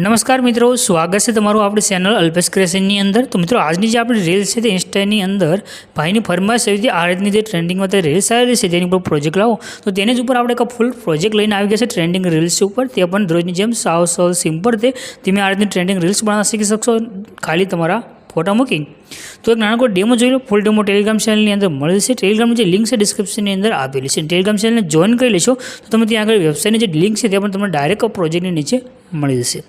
नमस्कार मित्रों, स्वागत है तमारू अपनी चैनल अल्पेश क्रिएशन अंदर। तो मित्रों आज की अपनी रील्स है इंस्टानी अंदर भाई फरमाइश आई थी आ रीतनी ट्रेंडिंग में रील्स आई है तेनी पर प्रोजेक्ट लाओ तो तेने पर आप फूल प्रोजेक्ट लईने आई गया ट्रेंडिंग रील्स पर ते पण रोजनी जेम साव सरल सिंपल थे तेमें आ रीतनी ट्रेंडिंग रील्स बना शीखी सकशो खाली तमारा फोटा मूकी। तो एक नानो डेमो जो लो फूल डेमो टेलिग्राम चैनल अंदर मळी जशे। टेलिग्राम जो लिंक है डिस्क्रिप्शन अंदर आपेली है। टेलिग्राम चैनल जॉइन कर लेशो तो तमे त्यां आगळ वेबसाइट जो लिंक है ते पण तमने डायरेक्ट प्रोजेक्ट नीचे मळी जशे।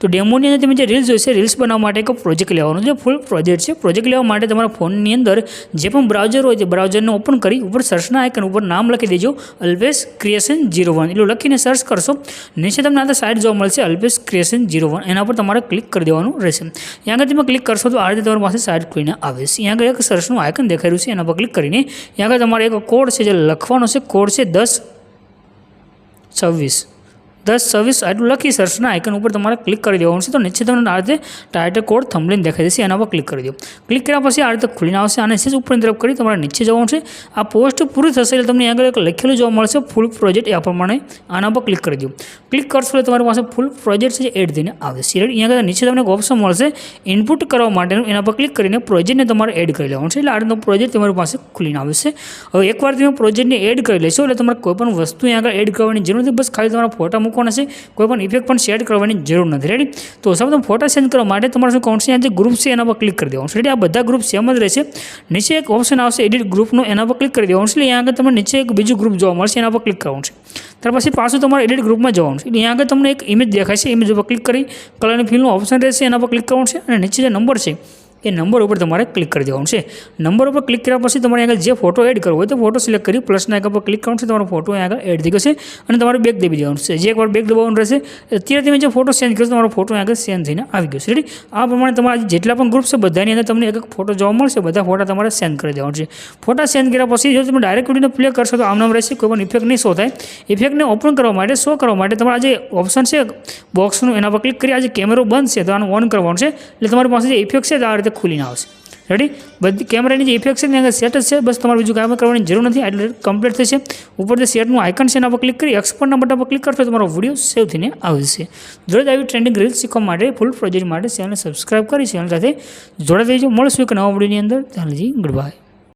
तो डेमोनी अंदर तमे जे रील्स जोईशे रील्स बनाववा माटे एक प्रोजेक्ट लेवानो छे। फूल प्रोजेक्ट है। प्रोजेक्ट लेवा माटे तमारा फोननी अंदर जे पण ब्राउजर होय ते ब्राउजरने ओपन करी ऊपर सर्चना आइकन ऊपर नाम लखी देजो अल्पेश क्रिएशन 01 एटલું લખીને सर्च करशो। नीचे तमने आ साइट जोवा मळशे अल्पेश क्रिएशन 01 एना पर तमारे क्लिक कर देवानुं रहेशे। अहीं आगळ तमे क्लिक करशो तो आ रीते तमारी पासे साइट खुलीने आवे छे। अहीं आगळ एक सर्चनुं आइकन देखाई रह्युं छे एना पर क्लिक करीने अहीं आगळ तमारे एक कोड छे जे लखવાનો छे। कोड छे 1026 आटलू लखी सर्चना आइकन पर तमारे क्लिक कर देवानुं छे। तो नीचे तमने आ रीते टाइटल कोड थंबनेल देखाई देशे एना पर क्लिक कर दो। क्लिक कर्या पछी आ रीते खुलीने आवशे आने सेज उपरनी तरफ करी तमारे नीचे जवानुं छे। आ पोस्ट पूरी थशे એટલે તમને આગળ એક લખેલું જોવા મળશે ફૂલ પ્રોજેક્ટ એ પ્રમાણે આના પર ક્લિક કરી દો। ક્લિક કરશો એટલે તમારી પાસે ફૂલ પ્રોજેક્ટ છે એડ થઈને આવે છે। અહીંયા આગળ નીચે તમને એક ઓપ્શન મળશે ઇનપુટ કરવા માટેનું એના પર ક્લિક કરીને પ્રોજેક્ટને તમારે એડ કરી લેવાનું છે। એટલે આ રીતનો પ્રોજેક્ટ તમારી પાસે ખુલીને આવે છે। હવે એકવાર તમે પ્રોજેક્ટને એડ કરી લેશો એટલે તમારે કોઈ પણ વસ્તુ અહીંયા આગળ એડ કરવાની જરૂર નથી। બસ ખાલી તમારા ફોટા મૂકવાના છે। કોઈ પણ ઇફેક્ટ પણ સેટ કરવાની જરૂર નથી। રેડી। તો સૌપ્રથમ ફોટા સેન્ડ કરવા માટે તમારે શું કરવાનું છે અહીંયા જે ગ્રુપ છે એના પર ક્લિક કરી દેવાનું છે। રેડી। આ બધા ગ્રુપ સેમ જ રહેશે। નીચે એક ઓપ્શન આવશે એડિટ ગ્રુપનો એના પર ક્લિક કરી દેવાનું છે। એટલે અહીંયા આગળ તમને નીચે એક બીજું ગ્રુપ જોવા મળશે એના પર ક્લિક કરવાનું છે। ત્યાર પછી પાછું તમારે એડિટ ગ્રુપમાં જવાનું છે। અહીંયા આગળ તમને એક ઇમેજ દેખાય છે। ઇમેજ પર ક્લિક કરી કલરની ફિલનું ઓપ્શન રહેશે એના પર ક્લિક કરવાનું છે અને નીચે જે નંબર છે એ નંબર ઉપર તમારે ક્લિક કરી દેવાનું છે। નંબર ઉપર ક્લિક કર્યા પછી તમારે આગળ જે ફોટો એડ કરવો હોય તો ફોટો સિલેક્ટ કરી પ્લસના આઇકન પર ક્લિક કરવાનું છે। તમારો ફોટો આગળ એડ થઈ જશે અને તમારે બેક દબાવી દેવાનું છે। જે એકવાર બેક દબાવવાનું રહેશે અત્યારે તમે જે ફોટો સેન્ડ કરશો તમારો ફોટો આગળ સેન્ડ થઈને આવી ગયો છે। રેડી। આ પ્રમાણે તમારા જેટલા પણ ગ્રુપ છે બધાની અંદર તમને એક એક ફોટો જોવા મળશે। બધા ફોટા તમારે સેન્ડ કરી દેવાનું છે। ફોટા સેન્ડ કર્યા પછી જો તમે ડાયરેક્ટ વિડીયોને પ્લે કરશો તો આમ નામ રહેશે। કોઈ પણ ઇફેક્ટ નહીં શો થાય। ઇફેક્ટને ઓપન કરવા માટે શો કરવા માટે તમારા જે ઓપ્શન છે બોક્સનું એના પર ક્લિક કરી આ જે કેમેરો બંધ છે તો આનું ઓન કરવાનું છે। એટલે તમારી પાસે જે ઇફેક્ટ છે તો આ રીતે ખુલીને આવશે। रेडी। बधी कैमरानी जो इफेक्ट है सेट है। बस तमारे बीजू काम करवानी जरूर नहीं एटले कम्प्लीट थशे। ऊपर जो सेटનું आइकन है एना पर क्लिक करी एक्सपोर्टना बटन पर क्लिक करशो तो तमारो विडियो सेव थईने आवी जशे। जोड़े આવી ट्रेंडिंग रील्स શીખવા માટે फूल प्रोजेक्ट માટે ચેનલ सब्सक्राइब કરી ચેनल સાથે જોડાઈ રહેજો। મળશું એક નવા વિડિયોની અંદર। ત્યાં સુધી ગુડ બાય।